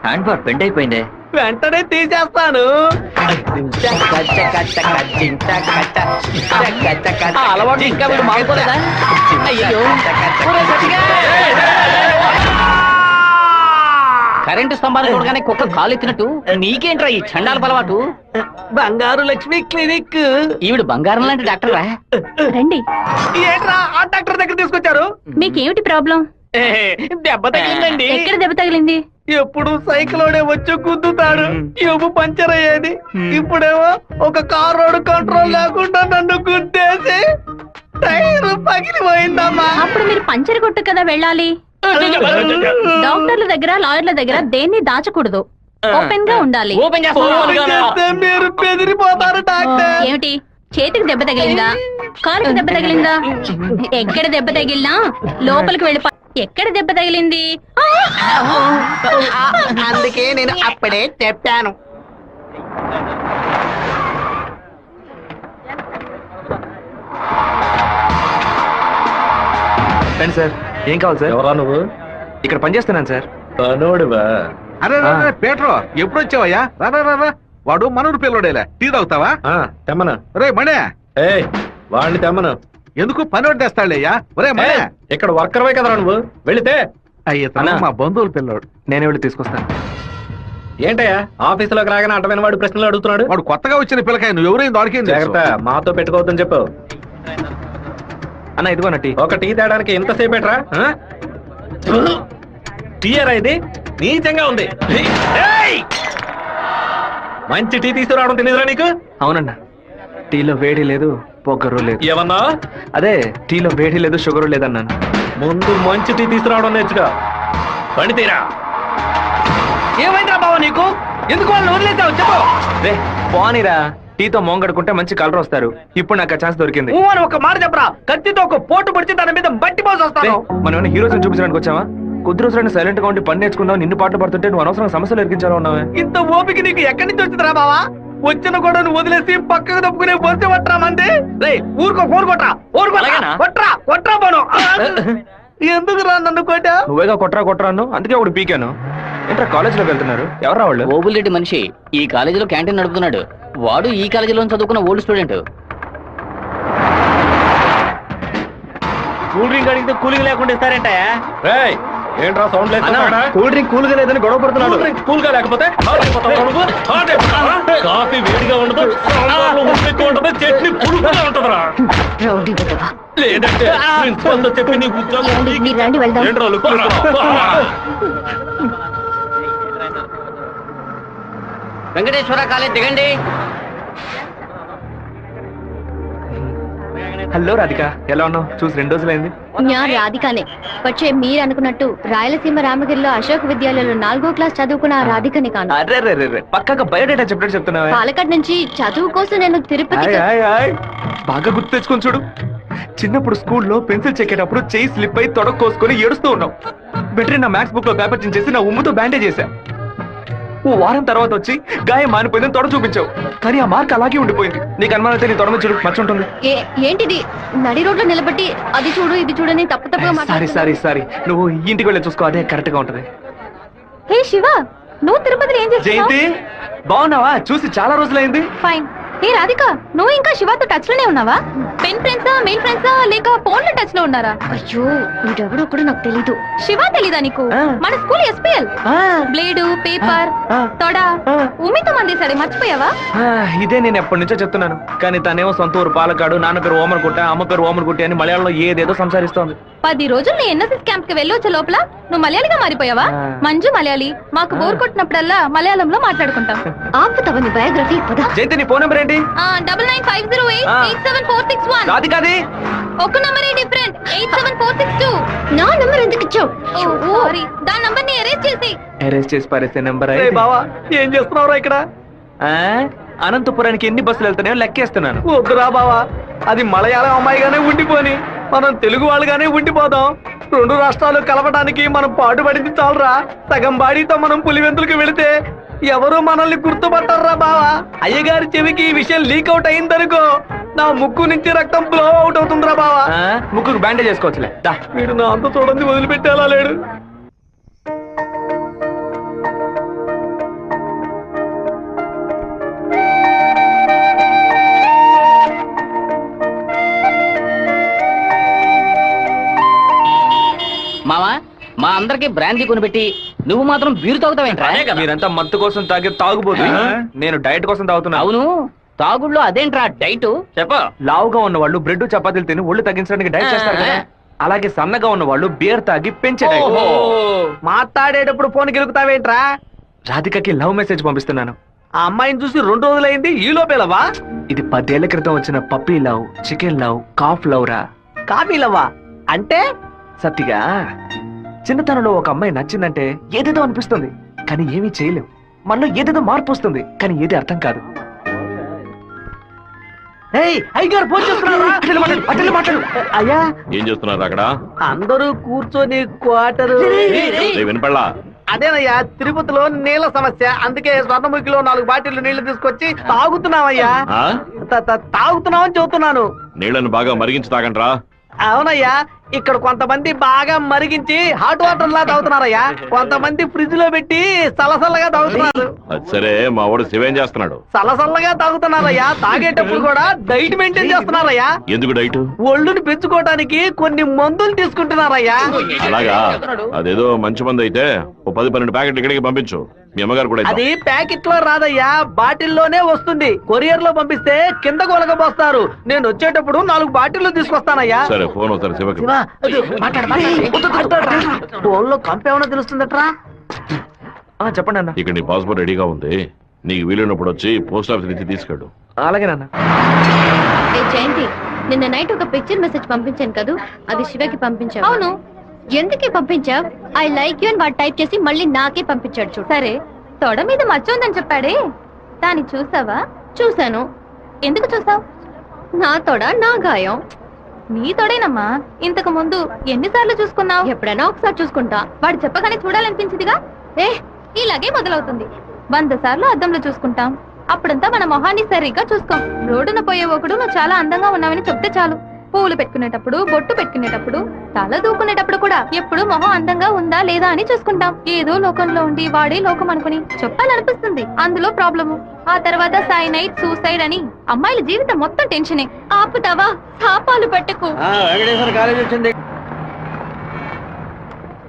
Hand bar bend అయిపోయింది. వెంటనే తీసేస్తాను. అలవాటు ఇంకా వీడు మానుకోలేదా? అయ్యో కరెంటు స్తంభాలు చూడగానే కుక్క కాలు ఎత్తినట్టు నీకేంట్రా ఈ చండాల అలవాటు? బంగారు లక్ష్మి క్లినిక్. ఈవిడ బంగారం లాంటి డాక్టర్ రా. రండి. ఏంట్రా ఆ డాక్టర్ దగ్గర తీసుకొచ్చారు? మీకేమిటి ప్రాబ్లం? దెబ్బ తగిలిందండి. ఎక్కడ దెబ్బ తగిలింది? ఎప్పుడు సైకిలోనే వచ్చి గుద్దుతాడు, ఎవ్వు పంచర్ అయ్యేది. ఇప్పుడేమో ఒక కార్ రోడ్ కంట్రోల్ లేకుండా నన్ను గుద్దేసి టైర్ పగిలిపోయిందమ్మా. అప్పుడు మీరు పంచర్ కొట్టు కదా వెళ్ళాలి. డాక్టర్ల దగ్గర లాయర్ల దగ్గర దేన్ని దాచకూడదు, ఓపెన్ గా ఉండాలి. మీరు బెదిరిపోతారు డాక్టర్. ఏమిటి చేతికి దెబ్బ తగిలిందా, కాలుకి దెబ్బ తగిలిందా? ఎక్కడ దెబ్బ తగిలినా లోపలికి వెళ్ళి ఎక్కడ దెబ్బ తగిలింది? అందుకే నేను అప్పుడే చెప్పాను. రండి సార్. ఏం కావాలి సార్? ఎవరా నువ్వు? ఇక్కడ పనిచేస్తున్నాను సార్. పనోడివా? అరే పేట్రో ఎప్పుడు వచ్చావయ్యా? రా వాడు మనూరు పిల్లడేలే. టీ తాగుతావా? తెమ్మను. రే మణే, వాడిని తెమ్మను. ఎందుకు పని తెస్తాడయ్యా? ఒరే మణే, ఇక్కడ వర్కర్వే కదరా నువ్వు, వెళితే. అయ్యా మా బంధువుల పిల్లోడు. నేనే వెళ్ళి తీసుకొస్తాను. ఏంటయ్యా ఆఫీసులోకి రాగానే అడ్డమైన వాడు ప్రశ్నలు అడుగుతున్నాడు? వాడు కొత్తగా వచ్చిన పిల్లకాయ, నువ్వు ఎవరైనా దొరికింది జాగ్రత్త, మాతో పెట్టుకోవద్దని చెప్పు. అన్న ఇదిగోన టీ. ఒక టీ తేడానికి ఎంతసేపు ఎట్రా? టీయరా ఇది? నీచంగా ఉంది. మంచి టీ తీసుకురావడం తెలియదురా నీకు? అవునన్నా, టీలో వేడి లేదు, పొగరు లేదు. ఏమన్నా? అదే టీలో వేడి లేదు, షుగరు లేదన్నాను. ముందు మంచి టీ తీసుకురావడం నేర్చుగా. పని తీరా. ఏమైందిరా బావ నీకు? ఎందుకు వాళ్ళని వదిలేసావు చెప్పు. రే పోనీరా, టీతో మోంగడుకుంటే మంచి కలర్ వస్తారు. ఇప్పుడు నాకు ఆ ఛాన్స్ దొరికింది. అని ఒక మాట చెప్పరా, కత్తితో ఒక పోటు పడిచి తన మీద బట్టి పోసి వస్తాను. మనం ఏమైనా హీరోస్ చూపించడానికి వచ్చావా? కొద్ది రోజులైనా సైలెంట్ గా ఉండి పని నేర్చుకుందాం. నిన్ను పాటలు పడుతుంటే నువ్వు అనవసరంగా సమస్యలు ఎరిగించాలో ఉన్నావే. ఇంత ఓపిక నీకు ఎక్కడి నుంచి వచ్చిందిరా బావా? వచ్చిన కూడా నువ్వు వదిలేసి పక్కకు తప్పుకునే పోతే పట్టరా మంది. రే ఊరుకో, ఫోన్ కొట్రా, కొట్రా పోను. ఎందుకు రా నన్ను కొట్టా? నువ్వేగా కొట్రా అన్ను, అందుకే ఒకటి పీకాను. ఏంట్రా కాలేజీలోకి వెళ్తున్నారు? ఎవరా వాళ్ళు? ఓబుల్రెడ్డి మనిషి ఈ కాలేజీలో క్యాంటీన్ నడుపుతున్నాడు. వాడు ఈ కాలేజీలో చదువుకున్న ఓల్డ్ స్టూడెంట్. కూల్ డ్రింక్ అడిగితే కూలింగ్ లేకుండా ఇస్తారంట. ఏంట్రా సౌండ్ లేదు? కూల్ డ్రింక్ కూల్ గా లేదని గొడవ పడుతున్నాడు. కూల్ గా లేకపోతే కాఫీ వేడిగా ఉండదు, ఉండదు, చట్నీ పురుగుగా ఉంటుందిరా. లేదంటే ప్రిన్సిపల్ తో చెప్పి నీ ఉద్యోగం వెంకటేశ్వర కాలేజ్ దిగండి. హలో రాధిక, ఎలా ఉన్నావు? చూసి 2 రోజులైంది. రాధికానే. వచ్చే మీరు అనుకున్నట్టు రాయలసీమ రామగిరిలో అశోక్ విద్యాలయంలో 4వ క్లాస్ చదువుకున్న రాధికని కాను. అరే పక్కగా బయోడేటా చెప్పినట్టు చెప్తున్నావా? పాలకాడ్ నుంచి చదువు కోసం నేను తిరుపతి. బాగా గుర్తు తెచ్చుకొని చూడు. చిన్నప్పుడు స్కూల్లో పెన్సిల్ చెక్కేటప్పుడు చెయ్యి స్లిప్ అయి తొడకు కోసుకొని ఏడుస్తూ ఉన్నావు. వెంటనే నా మ్యాథ్స్ బుక్ లో పేపర్ చించేసి నా ఉమ్ముతో బ్యాండేజ్ చేశా. ఓ వారం తర్వాత వచ్చి గాయం మానిపోయిందని తొడ చూపించావు, కానీ ఆ మార్క్ అలాగే ఉండిపోయింది. నీకు అనుమానం అయితే నీ తొడ మీద చూడు, మచ్చ ఉంటుంది. ఏంటిది? నడి రోడ్లో నిలబట్టి అది చూడు ఇది చూడని తప్పుగా సారీ నువ్వు ఇంటికి వెళ్ళి చూసుకో, అదే కరెక్ట్ గా ఉంటది. హే శివ, నువ్వు తిరుపతిలో ఏం చేస్తావు? జయంతి బాగున్నావా? చూసి చాలా రోజులైంది. ఫైన్. ఏ రాధిక, నువ్వు ఇంకా శివతో టచ్ లోనే ఉన్నావా? పెన్ ఫ్రెండ్సా, మెయిల్ ఫ్రెండ్సా, లేక ఫోన్ లో టచ్ లో ఉన్నారా? అయ్యో వీడెవడో కూడా నాకు తెలీదు. శివ తెలీదా నీకు? మన స్కూల్ ఎస్పీఎల్ బ్లేడు, పేపర్, తొడ ఉమ్మితో మందేశాడు, మర్చిపోయావా? ఇదే నేను ఎప్పటి నుంచో చెప్తున్నాను, కానీ తనేమో సొంత ఊరు పాలకాడు, నాన్న పేరు ఓమర్గుట్ట, అమ్మ పేరు ఓమర్గుట్టి అని మలయాళంలో ఏదేదో సంసారిస్తోంది. 10 రోజులు నీ ఎన్ఎస్ఎస్ క్యాంప్ కి వెళ్ళి వచ్చే లోపల నువ్వు మలయాళిగా మారిపోయావా? మంజు మలయాళి. మాకు బోర్ కొట్టినప్పుడల్లా మలయాళంలో మాట్లాడుకుంటాం. ఆపుతావా నీ బయోగ్రఫీ? జయంతి నీ ఫోన్ నెంబర్ ఏంటి? 9950887461. రాధికాది ఒక నంబరే డిఫరెంట్, 87462. నా నంబర్ ఎందుకు ఇచ్చావు? సారీ, దాని నంబర్ ని ఎరేజ్ చేసి పారేసే నంబర్. బావా ఏం చేస్తున్నావురా ఇక్కడ? అనంతపురానికి ఎన్ని బస్సులు వెళ్తున్నాయో లెక్కేస్తున్నాను. వద్దురా బావా, అది మలయాళం అమ్మాయిగానే ఉండిపోని, మనం తెలుగు వాళ్ళుగానే ఉండిపోదాం. 2 రాష్ట్రాలు కలవడానికి మనం పాటుపడింది చాలరా. సగం బాడీతో మనం పులివెందులకు వెళితే ఎవరు మనల్ని గుర్తుపట్టారా బావా. అయ్యగారి చెవికి ఈ విషయం లీక్ అవుట్ అయిందనుకో, నా ముక్కు నుంచి రక్తం ఫ్లో అవుట్ అవుతుందిరా బావా. ముక్కుకు బ్యాండేజ్ చేసుకోవచ్చులే. వీడు నా అంత చూడండి వదిలిపెట్టేలా లేడు. అందరికి బ్రాందీ కొనిపెట్టి నువ్వు మాత్రం బీరు తాగుతావేంట్రా? మీరంతా మత్తు కోసం తాగే తాగుబోతు నేను డైట్ కోసం తాగుతున్నా. అవును, తాగుళ్ళో అదేంట్రా డైట్? చెప్ప లావుగా ఉన్న వాళ్ళు బ్రెడ్ చపాతీలు తిని ఒళ్ళు తగ్గించడానికి డైట్ చేస్తారు కదా, అలాగే సన్నగా ఉన్న వాళ్ళు బియర్ తాగి పెంచే డైట్. మాట్లాడేటప్పుడు ఫోన్ గెలుకుతావేంట్రా? రాధికకి లవ్ మెసేజ్ పంపిస్తున్నాను. ఆ అమ్మాయిని చూసి 2 రోజులైంది, ఈ లోపేలవా? ఇది 10 ఏళ్ల క్రితం వచ్చిన puppy love, chicken love, calf love రా. కాఫీలవ్వా అంటే? సత్తిగా చిన్నతనంలో ఒక అమ్మాయి నచ్చిందంటే ఏదేదో అనిపిస్తుంది, కానీ ఏమీ చేయలేం. మనలో ఏదేదో మార్పు వస్తుంది, కానీ ఏది అర్థం కాదు. అయ్యగారు ఫోన్ చేస్తున్నారా? మాట్లాడు. అయ్యా, ఏం చేస్తున్నారు అక్కడ? అందరూ కూర్చొని క్వార్టరు. వినపడలా? అదేనయ్యా, తిరుపతిలో నీళ్ళ సమస్య, అందుకే స్వర్ణముఖిలో 4 బాటిల్ నీళ్లు తీసుకొచ్చి తాగుతున్నామయ్యా. ఆ? తాగుతున్నామని చెబుతున్నాను. నీళ్లను బాగా మరిగించి తాగండ్రా. అవునయ్యా, ఇక్కడ కొంతమంది బాగా మరిగించి హాట్ వాటర్ లా తాగుతున్నారయ్యా, కొంతమంది ఫ్రిడ్జ్ లో పెట్టి సలసల్లగా తాగుతున్నారు. అది సరే, మా వాడు శివేం చేస్తున్నాడు? సలసల్లగా తాగుతున్నారయ్యా. తాగేటప్పుడు కూడా డైట్ మెయింటైన్ చేస్తున్నారయ్యా. ఎందుకు డైట్? ఒళ్ళుని పెంచుకోవడానికి కొన్ని మందులు తీసుకుంటున్నారయ్యా. అలాగా? అదేదో మంచి మంది అయితే ఓ 10-12 ప్యాకెట్లు ఇక్కడికి పంపించు. మీ అమ్మగారు కూడా ఇద్దాం. అది ప్యాకెట్ లో రాదయ్యా, బాటిల్లోనే వస్తుంది. కొరియర్ లో పంపిస్తే కింద కొలగబోస్తారు. నేను వచ్చేటప్పుడు 4 బాటిల్లు తీసుకొస్తానయ్యా. సరే, ఫోన్ అవుతారు శివకి. ఫోన్ లో కంపేమన్నా తెలుస్తుందట్రా? చెప్పండి అన్న. ఇక్కడ నీ పాస్పోర్ట్ రెడీగా ఉంది. నీకు వీలున్నప్పుడు వచ్చి పోస్ట్ ఆఫీస్ నుంచి తీసుకెళ్ళు. అలాగే నాన్న. జయంతి, నిన్న నైట్ ఒక పిక్చర్ మెసేజ్ పంపించాను కదా, అది శివకి పంపించావు. అవును, ఎందుకే పంపించావు? ఐ లైక్ యూ అని వాడు టైప్ చేసి మళ్ళీ నాకే పంపించాడు చూడు. సరే, తొడ మీద మచ్చ ఉందని చెప్పాడే, దాన్ని చూసావా? చూశాను. ఎందుకు చూసావు? నా తొడ నా గాయం. నీ తొడేనమ్మా. ఇంతకు ముందు ఎన్నిసార్లు చూసుకున్నావు? ఎప్పుడైనా ఒకసారి చూసుకుంటా. వాడు చెప్పగానే చూడాలనిపించిందిగా. ఇలాగే మొదలవుతుంది. 100 సార్లు అద్దంలో చూసుకుంటాం, అప్పుడంతా మన మొహాన్ని సరిగ్గా చూసుకోం. రోడ్డున పోయే ఒకడు నువ్వు చాలా అందంగా ఉన్నావని చెప్తే చాలు. పూలు పెట్టుకునేటప్పుడు, బొట్టు పెట్టుకునేటప్పుడు, తల దూకునేటప్పుడు కూడా ఎప్పుడు మొహం అందంగా ఉందా లేదా అని చూసుకుంటాం. ఏదో లోకంలో ఉండి వాడే లోకం అనుకుని చెప్పాలనిపిస్తుంది. అందులో ప్రాబ్లము. ఆ తర్వాత సైనైడ్, సూసైడ్ అని అమ్మాయిల జీవితం మొత్తం టెన్షనే. ఆపుతావా? శాపాలు పెట్టకు. వెంకటేశ్వర కాలేజ్ వచ్చింది.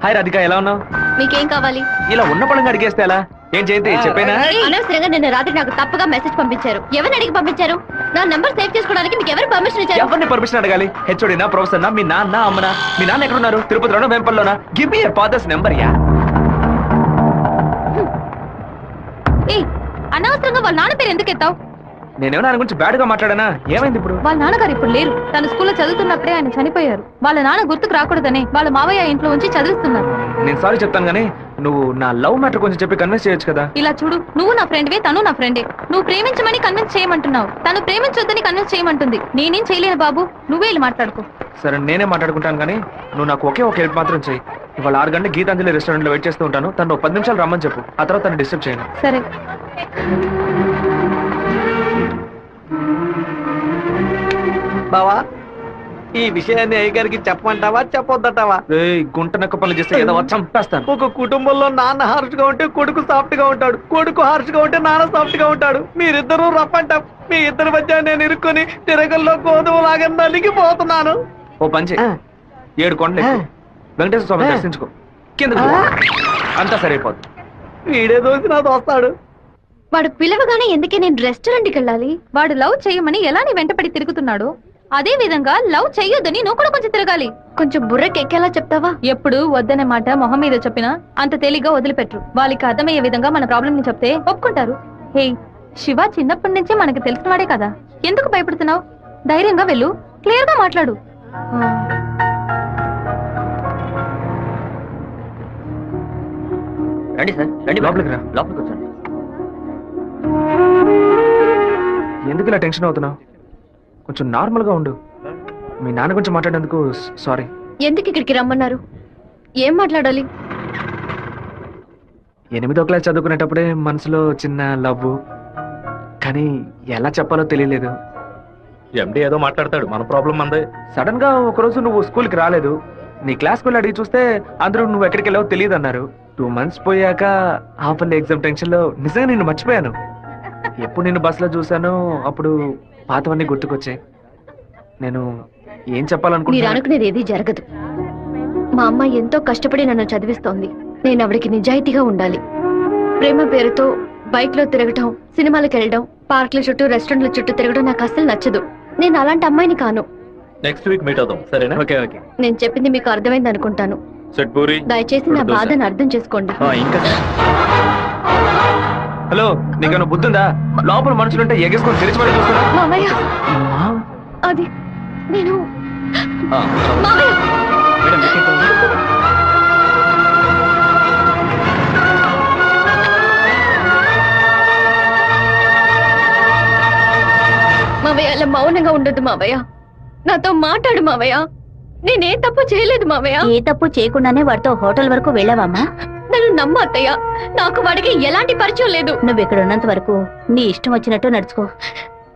హాయ్ రాధిక, ఎలా ఉన్నావు? మీకేం కావాలి? ఇలా ఉన్న పడంగా అడిగేస్తే ఎలా? ఏం జయంతి చెప్పేనా? అనవసరంగా నిన్న రాత్రి నాకు తప్పుగా మెసేజ్ పంపించారు. ఎవరిని అడిగి పంపించారు? నా నంబర్ సేవ్ చేసుకోవడానికి మీకు ఎవరు పర్మిషన్ ఇచ్చారు? ఎవరిని పర్మిషన్ అడగాలి? హెచ్ఓడినా, ప్రొఫెసర్నా, మీ నాన్న, అమ్మనా? మీ నాన్న ఎక్కడున్నారు? తిరుపతిలోనా, వేంపల్లోనా? Give me your father's number yeah. అనవసరంగా వాళ్ళ నాన్న పేరు ఎందుకు ఎత్తావు? నేనేమన్నా ఆయన గురించి బ్యాడ్ గా మాట్లాడానా? ఏమైంది ఇప్పుడు? వాళ్ళ నాన్నగారు ఇప్పుడు లేరు. తన స్కూల్లో చదువుతున్నప్పుడే ఆయన చనిపోయారు. వాళ్ళ నాన్న గుర్తుకు రాకూడదని వాళ్ళ మావయ్య ఇంట్లో ఉంచి చదివిస్తున్నారు. నేను సారీ చెప్తాను గానీ నువ్వు నా లవ్ మ్యాటర్ కొంచెం చెప్పి కన్విన్స్ చేయొచ్చు కదా. ఇలా చూడు, నువ్వు నా ఫ్రెండ్వే, తను నా ఫ్రెండే. నువ్వు ప్రేమించమని కన్విన్స్ చేయమంటున్నావు, తను ప్రేమించొద్దని కన్విన్స్ చేయమంటుంది. నేనేం చేయలేను బాబు, నువ్వే వెళ్ళి మాట్లాడుకో. సరే, నేనే మాట్లాడుకుంటాను కానీ నువ్వు నాకు ఒకే ఒక హెల్ప్ మాత్రం చెయ్యి. ఇవాళ 6 గంటల గీతాంజలి రెస్టారెంట్ లో వెయిట్ చేస్తూ ఉంటాను. తను 10 నిమిషాలు రమ్మని చెప్పు, ఆ తర్వాత తను డిస్టర్బ్ చేయను. సరే. బావా, ఈ విషయాన్ని అయ్యగారికి చెప్పమంటావా చెప్పొద్దటావా? గుంట నక్క పనులు చేస్తే ఏదో చంపేస్తాను. ఒక కుటుంబంలో నాన్న హార్ష్ గా ఉంటే కొడుకు సాఫ్ట్ గా ఉంటాడు, కొడుకు హార్ష్ గా ఉంటే నాన్న సాఫ్ట్ గా ఉంటాడు. మీరిద్దరూ రఫ్ అంటాం. మీ ఇద్దరి మధ్య నేను ఇరుక్కొని తిరగల్లో గోధుమలాగా నలిగిపోతున్నాను. ఓ పంచే, 7 కొండలు ఎక్కు. వెంకటేశ్వర స్వామి దర్శించుకో, కింద అంతా సరైపోద్ది. వీడే దోసి నా దోస్తాడు. వాడు పిలవగానే ఎందుకే నేను రెస్టారెంట్కి వెళ్ళాలి? వాడు లవ్ చేయమని ఎలా నీ వెంటపడి తిరుగుతున్నాడు, అదే విధంగా లవ్ చెయ్యొద్దని నువ్వు కూడా కొంచెం తిరగాలి. కొంచెం బుర్రకెక్కేలా చెప్తావా? ఎప్పుడు వద్దనే మాట మొహం మీద చెప్పినా అంత తేలిగ్గా వదిలిపెట్టరు. వాళ్ళకి అర్థమయ్యే విధంగా మన ప్రాబ్లం ని చెప్తే ఒప్పుకుంటారు. హే, శివ చిన్నప్పటి నుంచే మనకి తెలిసిన వాడే కదా, ఎందుకు భయపడుతున్నావు? ధైర్యంగా వెళ్ళు, క్లియర్ గా మాట్లాడు. రండి సార్, రండి. లోపలికి రా. లోపలికి వచ్చండి. ఎందుకు ఇలా టెన్షన్ అవుతున్నావు? కొంచెం నార్మల్ గా ఉండు. మీ నాన్న గురించి మాట్లాడేందుకు సారీ. ఎందుకు ఇక్కడికి రమ్మన్నారు? ఏం మాట్లాడాలి? 8వ క్లాస్ చదువుకునేటప్పుడే మనసులో చిన్న లవ్, కానీ ఎలా చెప్పాలో తెలియలేదు. ఎండి ఏదో మాట్లాడతాడు, మన ప్రాబ్లం మందే. సడన్ గా ఒకరోజు నువ్వు స్కూల్కి రాలేదు. నీ క్లాస్కి వెళ్ళి అడిగి చూస్తే అందరూ నువ్వు ఎక్కడికి వెళ్ళావో తెలియదు అన్నారు. 2 months పోయాక హాఫ్ ఇయర్లీ ఎగ్జామ్ టెన్షన్ లో నిజంగా నిన్ను మర్చిపోయాను. ఎప్పుడు నిన్ను బస్సులో చూసానో అప్పుడు పాతవన్నీ గుర్తుకొచ్చాయి. నేను ఏం మీరు చెప్పాలనుకుంటున్నా? అనుకునేది ఏది జరగదు. మా అమ్మ ఎంతో కష్టపడి నన్ను చదివిస్తోంది. నేను ఆవిడకి నిజాయితీగా ఉండాలి. ప్రేమ పేరుతో బైక్ లో తిరగటం, సినిమాలకు వెళ్ళడం, పార్కుల చుట్టూ రెస్టారెంట్ల చుట్టూ తిరగడం నాకు అస్సలు నచ్చదు. నేను అలాంటి అమ్మాయిని కాను. నెక్స్ట్ వీక్ మీట్ అవుదాం, సరేనా? Okay okay. నేను చెప్పింది మీకు అర్థమైంది అనుకుంటాను. సెట్ పూరి. దయచేసి నా బాధను అర్థం చేసుకోండి. ఇంకా హలో, నీకేమైనా బుద్ధుందా? లోపల మనుషులుంటే ఎగేసుకొని తెరిచి పడి చూస్తున్నా. మామయ్య, అది నేను మామయ్య. మావయ్య, అలా మౌనంగా ఉండదు మావయ్య. నాతో మాట్లాడు మావయ్య. నేనే తప్పు చేయలేదు మావయ్య. ఏ తప్పు చేయకుండానే వాడితో హోటల్ వరకు వెళ్ళావమ్మా? నన్ను నమ్మ అత్తయ్య. నాకు వాడికి ఎలాంటి పరిచయం లేదు. నువ్వు ఇక్కడ ఉన్నంత వరకు నీ ఇష్టం వచ్చినట్టు నడుచుకో,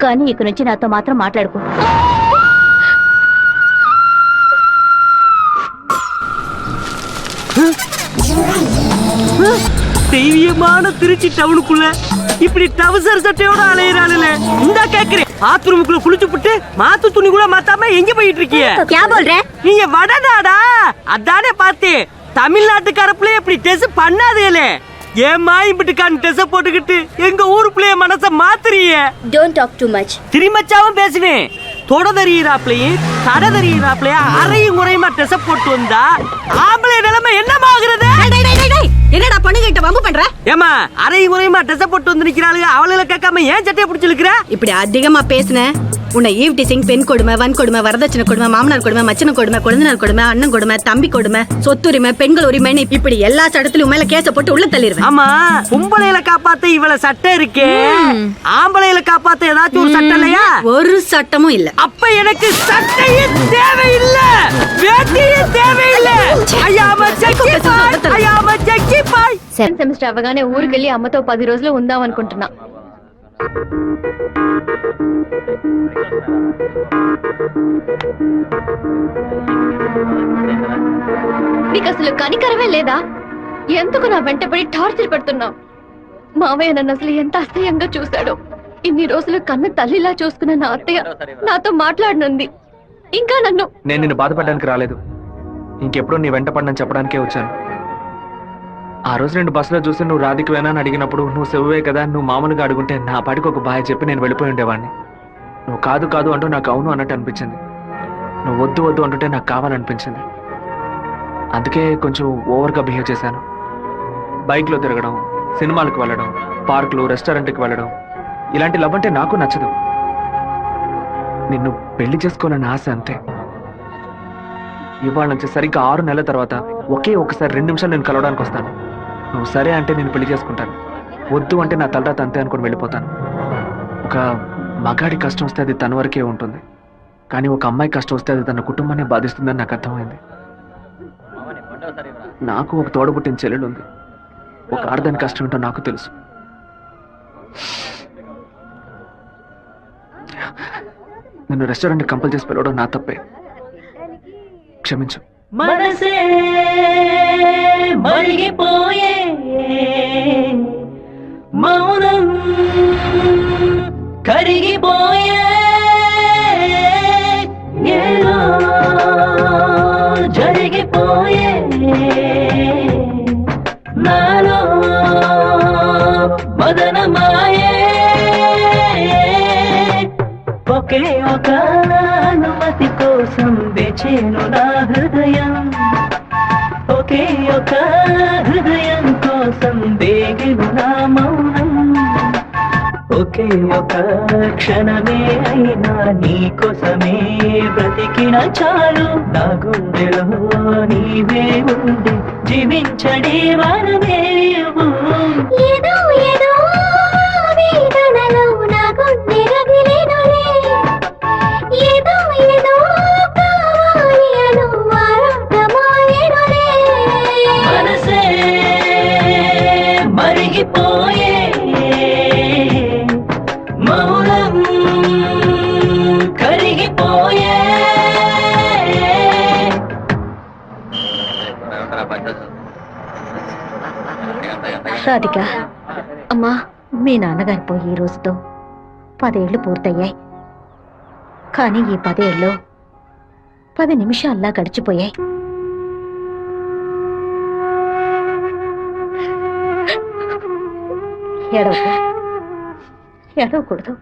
కానీ ఇక నుంచి నాతో మాత్రం మాట్లాడుకో. தெய்வீகமான திருச்சி டவுனுக்குள்ள இப்படி டவுசர் சட்டையோட அலையிறானுல இந்த கேக்குறேன். பாத்ரூமுக்குள்ள குளிச்சு புட்டு மாத்து துணி கூட மாத்தாம எங்க போயிட்டு இருக்கீங்க? क्या बोल रहे? நீங்க வடநாடா? அதானே பார்த்தேன். தமிழ்நாட்டுக்கார பிள்ளைய இப்படி டெஸ் பண்ணாதேலே. ஏமா இப்படிக்கான டெஸ் போட்டுக்கிட்டு எங்க ஊர் பிள்ளைய மனச மாத்துறீங்க? Don't talk too much. திருமச்சாவும் பேசுவேன். தொடதறியிறாப்லையும் கடதறியிறாப்லையும் அரையும் முறையுமா டெஸ் போட்டு வந்தா ஆம்பளை நிலைமை என்னமாகிறது? என்னடா பொண்ணுகிட்ட வம்பு பண்ற? ஏமா அரையும் முறையுமா டெஸ் போட்டு வந்து நிக்கிறாளுங்க, அவளை கேட்காம ஏன் சட்டையை பிடிச்சிருக்கிற? இப்படி அதிகமா பேசுன உன்னை ஈவ் டீசிங், பெண் கொடுமை, வன் கொடுமை, வரதட்சணை கொடுமை, மாமனார் கொடுமை, மச்சன கொடுமை, குழந்தைனார் கொடுமை, அண்ணன் கொடுமை, தம்பி கொடுமை, சொத்துரிமை, பெண்கள் உரிமைன்னு இப்படி எல்லா சட்டத்திலும் மேல கேச போட்டு உள்ள தள்ளிடுவேன். ஆமா, பொம்பளையில காப்பாத்த இவ்வளவு சட்டம் இருக்கே, ஆம்பளையில காப்பாத்த ஏதாச்சும் ஒரு சட்டம் இல்லையா? ஒரு சட்டமும் இல்ல. அப்ப எனக்கு சட்டையே தேவையில்லை, வேட்டியே தேவையில்லை. సెమిస్టర్ అవగానే ఊరికెళ్ళి అమ్మతో 10 రోజులు ఉందాం అనుకుంటున్నా. నీకు అసలు కనికరమే లేదా? ఎందుకు నా వెంటబడి టార్చర్ పెడుతున్నావు? మావయ్య నన్ను అసలు ఎంత అసహ్యంగా చూశాడో. ఇన్ని రోజులు కన్న తల్లిలా చూసుకున్న నా అత్తయ్య నాతో మాట్లాడనుంది. ఇంకా నన్ను నేను నిన్ను బాధపడడానికి రాలేదు, ఇంకెప్పుడు నీ వెంట పడనని చెప్పడానికే వచ్చాను. ఆ రోజు నేను బస్సులో చూసి నువ్వు రాధికవేనా అని అడిగినప్పుడు నువ్వు శివవే కదా, నువ్వు మామూలుగా అడుగుంటే నా పాటికి ఒక బాయ్ చెప్పి నేను వెళ్ళిపోయి ఉండేవాడిని. నువ్వు కాదు కాదు అంటూ నాకు అవును అన్నట్టు అనిపించింది. నువ్వు వద్దు వద్దు అంటుంటే నాకు కావాలనిపించింది. అందుకే కొంచెం ఓవర్గా బిహేవ్ చేశాను. బైక్లో తిరగడం, సినిమాలకు వెళ్ళడం, పార్కులు, రెస్టారెంట్కి వెళ్ళడం, ఇలాంటి లవ్ అంటే నాకు నచ్చదు. నిన్ను పెళ్లి చేసుకోవాలని ఆశ అంతే. ఇవాళ నుంచి సరిగ్గా 6 నెలల తర్వాత ఒకే ఒకసారి 2 నిమిషాలు నేను కలవడానికి వస్తాను. నువ్వు సరే అంటే నేను పెళ్లి చేసుకుంటాను, వద్దు అంటే నా తలరాత అంతే అనుకుని వెళ్ళిపోతాను. ఒక మగాడి కష్టం వస్తే అది తన వరకే ఉంటుంది, కానీ ఒక అమ్మాయి కష్టం వస్తే అది తన కుటుంబాన్ని బాధిస్తుందని నాకు అర్థమైంది. నాకు ఒక తోడబుట్టిన చెల్లెలు ఉంది. ఒక ఆడదాని కష్టం ఏంటో నాకు తెలుసు. నన్ను రెస్టారెంట్ కంపల్ చేసి పిలవడం నా తప్పే, క్షమించు. మనసే మరిగిపోయే మౌనం కరిగిపోయే ఏదో జరిగిపోయే నాలో మదనమాయే ఒకే ఒక అనుమతి కోసం వేచేను నా హృదయం, ఒకే ఒక హృదయం కోసం వేగెను నా మౌనం, ఒకే ఒక క్షణమే అయినా నీ కోసమే బ్రతికిన చాలు. నా గుండెలో నీవే ఉండి జీవించడే వరమే. ఏదో ఏదో వేదనలో నా గుండె రగిలేనులే, ఏదో ఏదో కావాలి అను ఆరాటమాయెనులే. మనసే మరిగిపోయే మౌనం కరిగిపోయే. రాధిక, అమ్మా, మీ నాన్నగారు పోయి ఈ రోజుతో 10 ఏళ్లు పూర్తయ్యాయి. కానీ ఈ 10 ఏళ్ళు 10 నిమిషాల్లా గడిచిపోయాయి. ఏడవకు ఏడవకూడదు.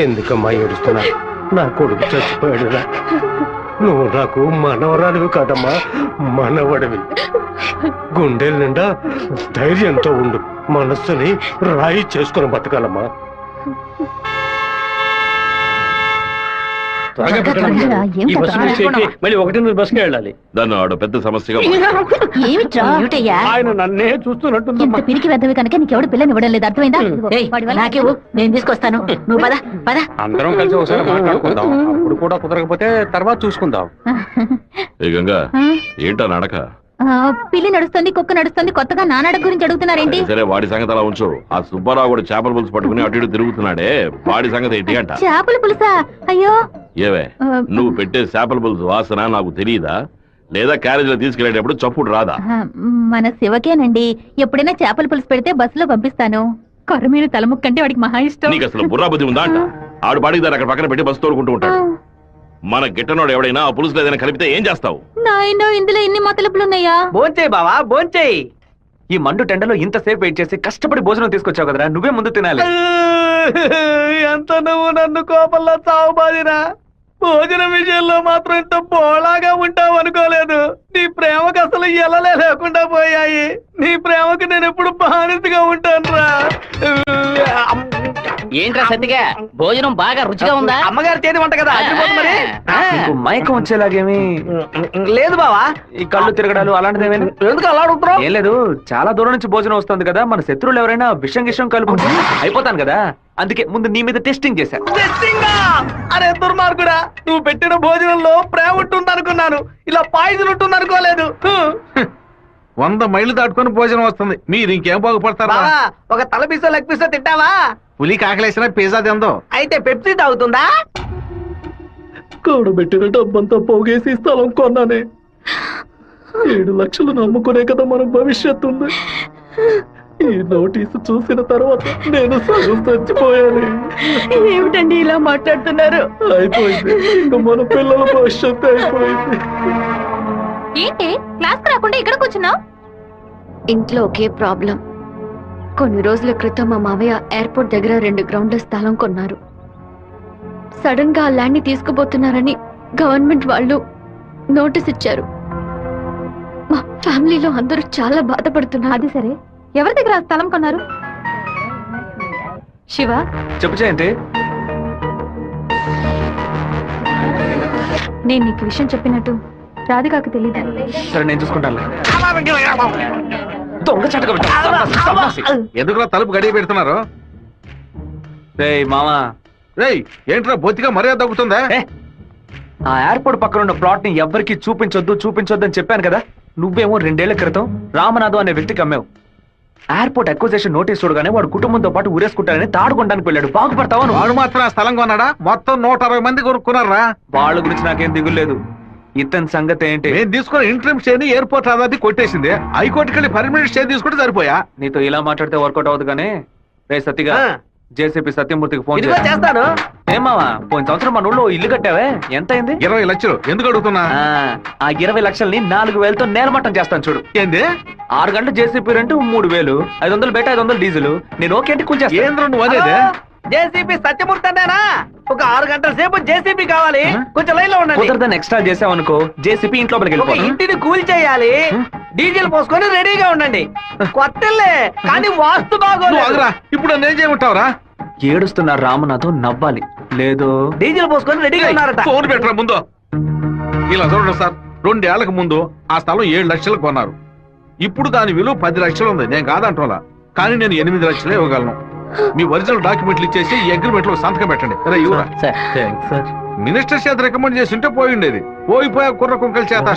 ఎందుకమ్మా ఏడుస్తున్నా? నా కొడుకు చచ్చిపోయాడురా. నువ్వు నాకు మనవరాలివి కాదమ్మా, మనవడివి. గుండెల నిండా ధైర్యంతో ఉండు, మనస్సుని రాయి చేసుకుని బతకాలమ్మా. మళ్ళీ 1 బస్కి వెళ్ళాలి. దాన్ని ఆడు పెద్ద సమస్యగా ఏమిట్రా ఏమిటయ్యా? ఆయన నన్నే చూస్తున్నట్టు ఇంత పిరికి వెద్దవి కనుక నీకెవడు పిల్లని ఇవ్వడం లేదు, అర్థమైందా? నాకేవు, నేను తీసుకొస్తాను, నువ్వు పద పద. అందరం కలిసి ఒకసారి మాట్లాడుకుందాం. అప్పుడు కూడా కుదరకపోతే తర్వాత చూసుకుందాం. ఏ గంగా, ఏంటా నడక? పిల్లి నడుస్తుంది, కుక్క నడుస్తుంది, కొత్తగా నానాడ గురించి అడుగుతున్నారేంటి? సరే వాడి సంగతి అలా ఉంచు. ఆ సుబ్బారావు కూడా చేపల పులుసు పట్టుకుని అటు ఇటు తిరుగుతున్నాడే, వాడి సంగతి ఏంటి అంట? చేపల పులుసా? అయ్యో, ఏవే, నువ్వు పెట్టే చేపల పులుసు వాసన నాకు తెలియదా? లేదా క్యారేజీలో తీసుకెళ్లేటప్పుడు చప్పుడు రాదా? మన శివకేనండి. ఎప్పుడైనా చేపల పులుసు పెడితే బస్సులో పంపిస్తాను. కొర్రమీను తలముక్కంటే వాడికి మహా ఇష్టం. నీకు అసలు బుర్రా బుద్ధి ఉందా అంట? ఆడు బాడికి దాన్ని అక్కడ పక్కన పెట్టి బస్సు తోడుకుంటూ ఉంటాడు. మన గిట్టనోడు ఎవడైనా ఆ పులుసులో ఏదైనా కలిపితే ఏం చేస్తావు? నాయనో, ఇందులో ఇన్ని మతలపులున్నాయా? భోంచేయి బావా, భోంచేయి. ఈ మండు టెండలో ఇంతసేపు వెయిట్ చేసి కష్టపడి భోజనం తీసుకొచ్చావు కదరా, నువ్వే ముందు తినాలి. ఎంత నువ్వు నన్ను కోపంలో చావు బాదిరా. భోజనం విషయంలో మాత్రం ఇంత బోళాగా ఉంటావు అనుకోలేదు. నీ ప్రేమకు అసలు ఎలలే లేకుండా పోయాయి. నీ ప్రేమకు నేను ఎప్పుడు బానిసగా ఉంటాను రా. ఏంట్రా సత్తిగా, భోజనం బాగా రుచిగా ఉందా? అమ్మగారు చేతి వంట కదా, మరి మైకం వచ్చేలాగేమి లేదు బావా. ఈ కళ్ళు తిరగడాలు అలాంటిది ఎందుకు అలా అడుగుతున్నావు? ఏం లేదు, చాలా దూరం నుంచి భోజనం వస్తుంది కదా, మన శత్రువులు ఎవరైనా విషం కలుపుకుంటే అయిపోతాను కదా, అందుకే ముందు నీ మీద టెస్టింగ్ చేశా. అరే దుర్మార్గుడా, నువ్వు పెట్టిన భోజనంలో ప్రేమ ఉంటుంది అనుకున్నాను, ఇలా పాయిజన్ ఉంటుంది అనుకోలేదు. 100 మైళ్ళు దాటుకొని భోజనం వస్తుంది, మీరు ఇంకేం బాగుపడతారా? ఒక తల పిసో లెగ్ పిసో తింటావా? పులి కాకలేసిన పిజ్జా తిందో. అయితే పెప్సీ తాగుతుందా? కూడబెట్టిన డబ్బంతా పోగేసి స్థలం కొన్నానే. 7 లక్షలు నమ్ముకునే కదా మన భవిష్యత్తు ఉంది. ఈ నోటీసు చూసిన తర్వాత నేను సగం చచ్చిపోయాను. ఏమిటండి ఇలా మాట్లాడుతున్నారు? అయిపోయింది, ఇంకా మన పిల్లల భవిష్యత్తు అయిపోయింది. ఏంటి క్లాస్ రాకుండా ఇక్కడ కూర్చున్నావు? ఇంట్లో ఒకే ప్రాబ్లం. కొన్ని రోజుల క్రితం మా మావయ్య ఎయిర్పోర్ట్ దగ్గర 2 గ్రౌండ్ల స్థలం కొన్నారు. సడన్ గా ఆ ల్యాండ్ ని తీసుకుపోతున్నారని గవర్నమెంట్ వాళ్ళు నోటీస్ ఇచ్చారు. మా ఫ్యామిలీలో అందరూ చాలా బాధపడుతున్నారు. అది సరే, ఎవరి దగ్గర ఆ స్థలం కొన్నారు? శివ, చెప్పు చేయండి. నేను నీకు విషయం చెప్పినట్టు రాధికాకు తెలీదు. సరే నేను చూసుకుంటాను. దొంగ చటక ఎందుకు తలుపు గడియ పెడుతున్నారు? రేయ్ మామా, రేయ్ ఏంట్రా బొత్తిగా మర్యాద తగ్గుతుందా? ఆ ఎయిర్పోర్ట్ పక్కన ఉన్న ప్లాట్ ని ఎవ్వరికి చూపించొద్దు అని చెప్పాను కదా. నువ్వేమో 2 ఏళ్ల క్రితం రామనాథం అనే వ్యక్తికి అమ్మావు. ఎయిర్పోర్ట్ అక్విజిషన్ నోటీస్ చూడగానే వాడు కుటుంబంతో పాటు ఊరేసుకుంటారని తాడుకోవడానికి వెళ్ళాడు. బాగుపడతావా? వాడు మాత్రం ఆ స్థలం కొన్నాడా? మొత్తం 160 మంది కొనుక్కున్నారా? వాళ్ళ గురించి నాకేం దిగులేదు. ఇతని సంగతి ఏంటి? నేను తీసుకున్న ఇంట్రీమ్ స్టే ని ఎయిర్పోర్ట్ అథారిటీ కొట్టేసింది. హైకోర్టుకి వెళ్ళి పర్మనెంట్ స్టే తీసుకుంటే సరిపోయా. నీతో ఇలా మాట్లాడితే వర్కౌట్ అవ్వదు కానీ రే సత్తిగా, జేసీపీ సత్యమూర్తికి ఫోన్ చేస్తాను. ఏమావా, పోయిన సంవత్సరం మన ఊళ్ళో ఇల్లు కట్టావే, ఎంత అయింది? 20 లక్షలు. ఎందుకు అడుగుతున్నా? ఆ 20 లక్షల్ని 4,000తో నేలమట్టం చేస్తాను చూడు. ఏంది? 6 గంటలు జేసీపీ రెంట్ 3,000, 500 బయట 500 డీజిల్. నేను ఓకే అంటే కూల్చేస్తా. ఏంద్ర నువ్వు అనేదే? జేసీపీ సత్యమూర్తి అన్నానా? ఒక 6 గంటల సేపు జేసీపీ కావాలి, కొంచెం లైన్ లో ఉండండి. కుదరదని ఎక్స్ట్రా చేసావనుకో, జేసీపీ ఇంట్లో ఇంటిని కూల్ చేయాలి, డీజిల్ పోసుకొని రెడీగా ఉండండి. కొత్తలే కానీ వాస్తు బాగోలేదు. ఇప్పుడు నేను చేయమంటావురా? ఏడుస్తున్నారు రామనాథం, నవ్వాలి. లేదు, డీజిల్ పోసుకొని రెడీగా ఉన్నారట. ఫోన్ పెట్టరా ముందు. ఇలా చూడండి సార్, 2 ఏళ్లకు ముందు ఆ స్థలం 7 లక్షలు కొన్నారు. ఇప్పుడు దాని విలువ 10 లక్షలు ఉంది. నేను కాదంటోలా, కానీ నేను 8 లక్షలే ఇవ్వగలను. మీ ఒరిజినల్ డాక్యుమెంట్లు ఇచ్చేసి ఈ అగ్రిమెంట్ లో సంతకం పెట్టండి. మినిస్టర్ చేత రికమెండ్ చేసి ఉంటే పోయి ఉండేది. పోయిపోయా కుర్ర కుంకల చేత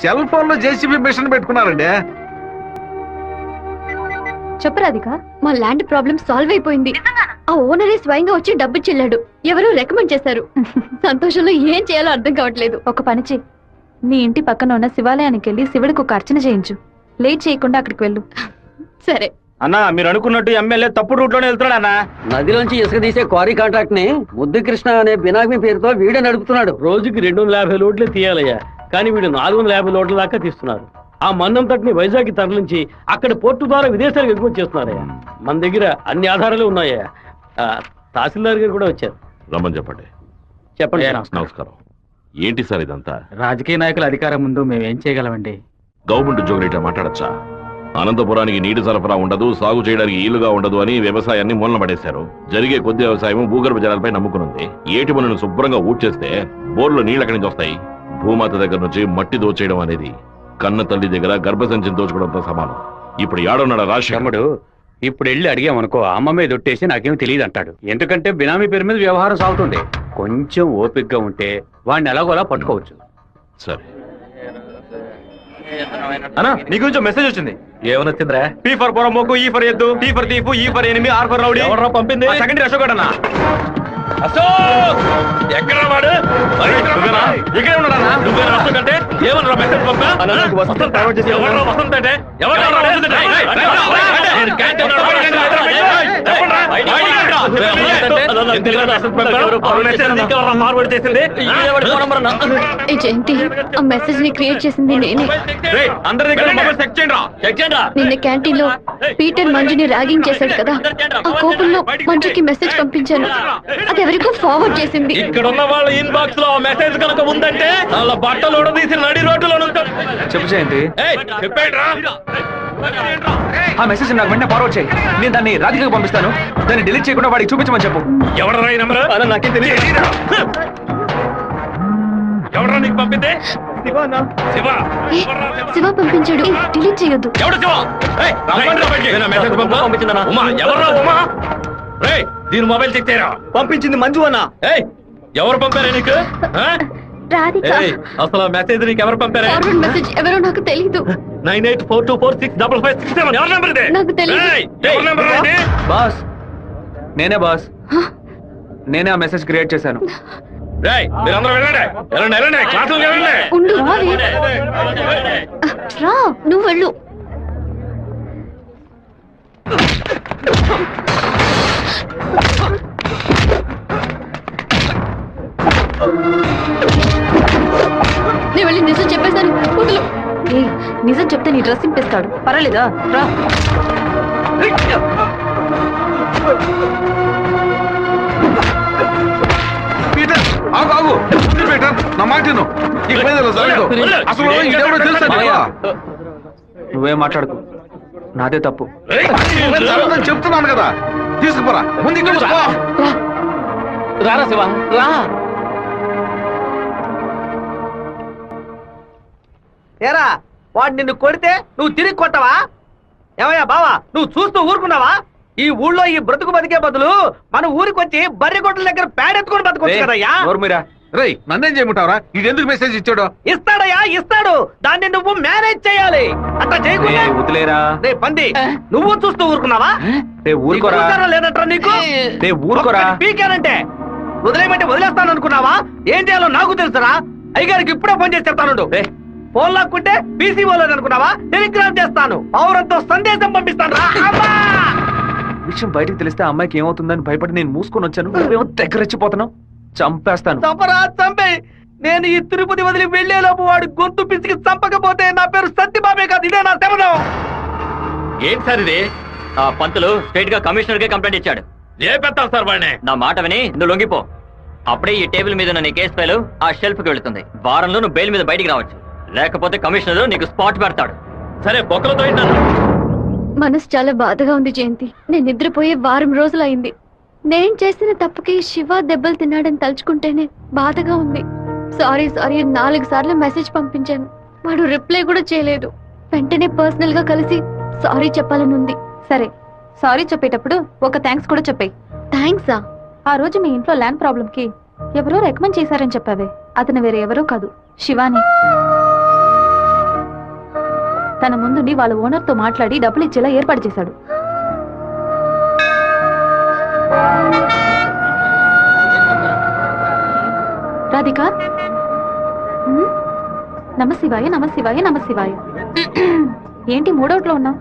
సెల్ ఫోన్ లో జేసీబీ మిషన్ పెట్టుకున్నారండి. చెప్పు రాధిక. మా ల్యాండ్ ప్రాబ్లం సాల్వ్ అయిపోయింది. ఆ ఓనరే స్వయంగా వచ్చి డబ్బు చెల్లాడు. ఎవరో రికమెండ్ చేశారు. సంతోషంలో ఏం చేయాలో అర్థం కావట్లేదు. ఒక పని చెయ్యి, నీ ఇంటి పక్కన ఉన్న శివాలయానికి వెళ్ళి శివుడికి ఒక అర్చన చేయించు. లేట్ చేయకుండా అక్కడికి వెళ్ళు. సరే అన్నా, మీరు అనుకున్నట్టు ఎమ్మెల్యే తప్పుడు రూట్ లోనే వెళ్తున్నాడు అన్న. నదిలోంచి ఇసుక తీసే క్వారీ కాంట్రాక్ట్ ని ముద్దు కృష్ణ అనే బినామీ పేరుతో వీడే నడుపుతున్నాడు. రోజుకి 250 లోడ్లే తీయాలయ్యా, కానీ వీడు 450 లోడ్ల దాకా తీస్తున్నారు. ఆ మన్నంతటిని వైజాగ్ తరలించి అక్కడ పోర్టు ద్వారా విదేశాలకు ఎగుమతి చేస్తున్నారయ్యా. మన దగ్గర అన్ని ఆధారాలు ఉన్నాయా. తహసీల్దార్ గారు కూడా వచ్చారు. రమ్మని చెప్పండి. చెప్పండి. నమస్కారం. ఏంటి సార్ ఇదంతా? రాజకీయ నాయకుల అధికారం ముందు మేమేం చేయగలమండి? గవర్నమెంట్ ఉద్యోగులు ఇట్లా మాట్లాడచ్చా? అనంతపురానికి నీటి సరఫరా ఉండదు, సాగు చేయడానికి ఈలుగా ఉండదు అని వ్యవసాయాన్ని మూలన పడేశారు. జరిగే కొద్ది వ్యవసాయం భూగర్భ జలాలపై నమ్ముకునుంది. ఏటి మనను శుభ్రంగా ఊడ్చేస్తే బోర్లో నీళ్ళు ఎక్కడి నుంచి వస్తాయి? భూమాత దగ్గర నుంచి మట్టి దోచేయడం అనేది కన్న తల్లి దగ్గర గర్భసంచిని దోచుకోవడంతో సమానం. ఇప్పుడు ఏడున్నాడు రాజశేఖరుడు. ఇప్పుడు వెళ్ళి అడిగామనుకో అమ్మ మీద ఒట్టేసి నాకేం తెలియదు అంటాడు. ఎందుకంటే బినామీ పేరు మీద వ్యవహారం సాగుతుంది. కొంచెం ఓపికగా ఉంటే వాడిని ఎలాగోలా పట్టుకోవచ్చు. సరే అన్నా, నీ గురించి మెసేజ్ వచ్చింది. ఏమనొచ్చిందిరా? పీ ఫర్ పొరమోకు, ఈ ఫర్ ఎద్దు, టీ ఫర్ తీపు, E for enemy, R for rowdy. ఎవరు పంపింది? సెకండరీ అశోక్ అన్న. ఎక్కడ వాడు? ఇక్కడే ఉన్నాడన్నా. అశోక్ అంటే ఏమన్నా మెసేజ్ పంపా? వసంత్ ఫార్వర్డ్ చేసి వసంత్ అంటే ఏ జయంతి, ఆ మెసేజ్ ని క్రియేట్ చేసింది నేనే. అందరి దగ్గర మొబైల్ చెక్ చేయండి. నిన్న క్యాంటీన్ లో పీటర్ మంజుని ర్యాగింగ్ చేశాడు కదా, ఆ కోపంలో మంజుకి మెసేజ్ పంపించాను. అది ఎవరికో ఫార్వర్డ్ చేసింది. ఇక్కడ ఉన్న వాళ్ళ ఇన్బాక్స్ లో మెసేజ్ కనుక ఉందంటే వాళ్ళ బట్టలు తీసి నడి రోడ్డులో చెప్పు జయంతి. చెప్పేట్రా. ఆ మెసేజ్ నాకు వెంటనే ఫార్వర్డ్ చేయి. నేను దాన్ని రాధికకు పంపిస్తాను. దాన్ని డిలీట్ చేయకుండా వాడికి చూపించమని చెప్పు. ఎవడరా ఈ నంబర్? నాకేం తెలియదు. ఎవడరా నీకు పంపింది? శివ. శివ పంపించాడు. డిలీట్ చేయొద్దు. ఎవడు శివ? మెసేజ్ పంపించిందనా? ఉమా, ఎవర్రా ఉమా? రేయ్, దీని మొబైల్ చెక్ చేయరా. పంపించింది మంజు అన్న. ఏయ్, ఎవరు పంపారా నీకు? రాధిక. అసలు మెసేజ్ నీకు ఎవరు పంపారా? ఫార్వర్డ్ మెసేజ్ ఎవరో నాకు తెలీదు. 9842465567 ఎవరి నంబర్ ఇది? నాకు తెలీదు. ఏయ్, ఎవరి నంబర్ ఇది? బాస్, నేనే బాస్. నేనే ఆ మెసేజ్ క్రియేట్ చేశాను. రేయ్, మీరందరూ వెళ్ళండి. క్లాసులు వెళ్ళండి. ఉండు రావే. రా, నువ్వు వెళ్ళు. నేను వెళ్ళి నిజం చెప్పేశాను. వదులు. నిజం చెప్తే నీ డ్రెస్ చింపేస్తాడు. పర్వాలేదా? రా. పీటర్, ఆగు. పీటర్, నా మాట విను. ఇక మీద ఇలా జరగదు. అసలు ఇదెవడో తెలుసా నీకు? నువ్వేం మాట్లాడుకో, నాదే తప్పు. జరగదని చెప్తున్నాను కదా. తీసుకుపోరా, ముందు ఇక్కడ నుంచి పో. రారా శివ, రా. ఏరా, వాడు నిన్ను కొడితే నువ్వు తిరిగి కొట్టవా? ఏమయ్యా బావా, నువ్వు చూస్తూ ఊరుకున్నావా? ఈ ఊళ్ళో ఈ బ్రతుకు బతికే బదులు మన ఊరికి వచ్చి బర్రె గొడ్ల దగ్గర పేడెత్తుకొని బతకొచ్చు కదయ్యా. నోర్మిరా. రేయ్, నన్నేం చేయమంటావరా? ఇది ఎందుకు మెసేజ్ ఇచ్చాడు? ఇస్తాడయ్యా, ఇస్తాడు. దాన్ని నువ్వు మేనేజ్ చేయాలి. అట్లా చేయకుండా వదిలేరా. రే పంది, నువ్వు చూస్తూ ఊరుకున్నావా? ఊరుకోరా. నీకు లేదంటారా నీకు? ఊరుకోరా. పీకానంటే వదిలేయమంటే వదిలేస్తాను అనుకున్నావా? ఏం చేయాలో నాకు తెలుసురా. అయ్యగారికి ఇప్పుడే ఫోన్ చేసి చెప్తాను. ఫోన్ లాక్కుంటే పీసీ పోలేదు అనుకున్నావా? టెలిగ్రామ్ చేస్తాను. పౌరంతో సందేశం పంపిస్తాను రా. విషయం బయటకు తెలిస్తే ఆ అమ్మాయికి ఏమవుతుందని భయపడి నేను మూసుకొని వచ్చాను. నువ్వేమో దగ్గరెచ్చిపోతున్నావు. చంపేస్తాను. చంపరా, చంపే. నేను ఈ తిరుపతి వదిలి వెళ్లేలోపు వాడు గొంతు పిసికి చంపకపోతే నా పేరు సత్యబాబే కాదు. ఇదే నా శపథం. ఏంటి సార్ ఇది? ఆ పంతులు స్ట్రైట్ గా కమిషనర్ కే కంప్లైంట్ ఇచ్చాడు. ఏ పెడతాం సార్ వాడిని? నా మాట విని నువ్వు లొంగిపో. అప్పుడే ఈ టేబుల్ మీద ఉన్న నీ కేసు ఫైలు ఆ షెల్ఫ్ కి వెళుతుంది. వారంలో నువ్వు బెయిల్ మీద బయటికి రావచ్చు. లేకపోతే కమిషనర్ నీకు స్పాట్ పెడతాడు. సరే, బొక్కలతో ఏంటన్నా? మనసు చాలా బాధగా ఉంది జయంతి. నేను నిద్రపోయే వారం రోజులైంది. నేను చేసిన తప్పుకి శివ దెబ్బలు తిన్నాడని తలుచుకుంటేనే బాధగా ఉంది. సారీ 4 సార్లు మెసేజ్ పంపించాను. వాడు రిప్లై కూడా చేయలేదు. వెంటనే పర్సనల్ గా కలిసి సారీ చెప్పాలని ఉంది. సరే, సారీ చెప్పేటప్పుడు ఒక థ్యాంక్స్ కూడా చెప్పాయి. థ్యాంక్సా? ఆ రోజు మీ ఇంట్లో ల్యాండ్ ప్రాబ్లం కి ఎవరో రికమెండ్ చేశారని చెప్పావే, అతను వేరే ఎవరో కాదు, శివాని. తన ముందుండి వాళ్ళ ఓనర్ తో మాట్లాడి డబ్బులు ఇచ్చేలా ఏర్పాటు చేశాడు. రాధిక, నమశివాయ నమశివాయ నమశివాయ. ఏంటి మూడౌట్లో ఉన్నావు?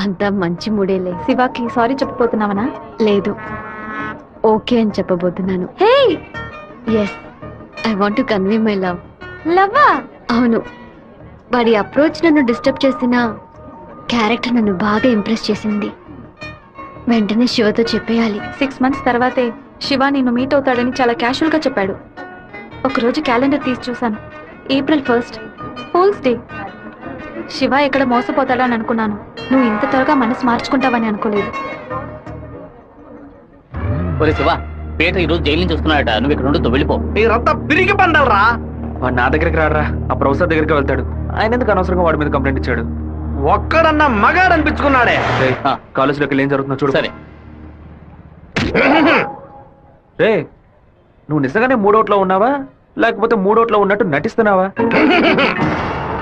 అంతా మంచి మూడేలే. శివాకి సారీ చెప్పబోతున్నావనా? లేదు, ఓకే అని చెప్పబోతున్నాను. Hey, yes, I want to convey my love. లవ్వా? అవును, వాడి అప్రోచ్ నన్ను డిస్టర్బ్ చేసిన క్యారెక్టర్ నన్ను బాగా ఇంప్రెస్ చేసింది. వెంటనే శివతో చెప్పేయాలి. 6 months తర్వాతే శివ నిన్ను మీట్ అవుతాడని చాలా క్యాషువల్ గా చెప్పాడు. ఒకరోజు క్యాలెండర్ తీసి చూశాను. April 1st fools day. Shiva ఎక్కడ మోసపోతాడని అనుకున్నాను. నువ్వు ఇంత త్వరగా మనసు మార్చుకుంటావని అనుకోలేదు. ఒరే శివ, పీటర్ ఈరోజు జైలు నుంచి వస్తున్నాడట. నువ్వు ఇక్కడ నుండి వెళ్ళిపో. మీరంతా పిరిగి పండాలరా. వాడు నా దగ్గరికి రారా, ఆ ప్రొఫెసర్ దగ్గరికి వెళ్తాడు. ఆయన ఎందుకు అనవసరంగా వాడి మీద కంప్లైంట్ ఇచ్చాడు? ఒక్కడన్నా మగాడు అనిపించుకున్నాడే. కాలేజీలోకి ఏం జరుగుతుందో చూడు. సరే. రే, నువ్వు నిజంగానే మూడోట్లో ఉన్నావా లేకపోతే మూడోట్లో ఉన్నట్టు నటిస్తున్నావా?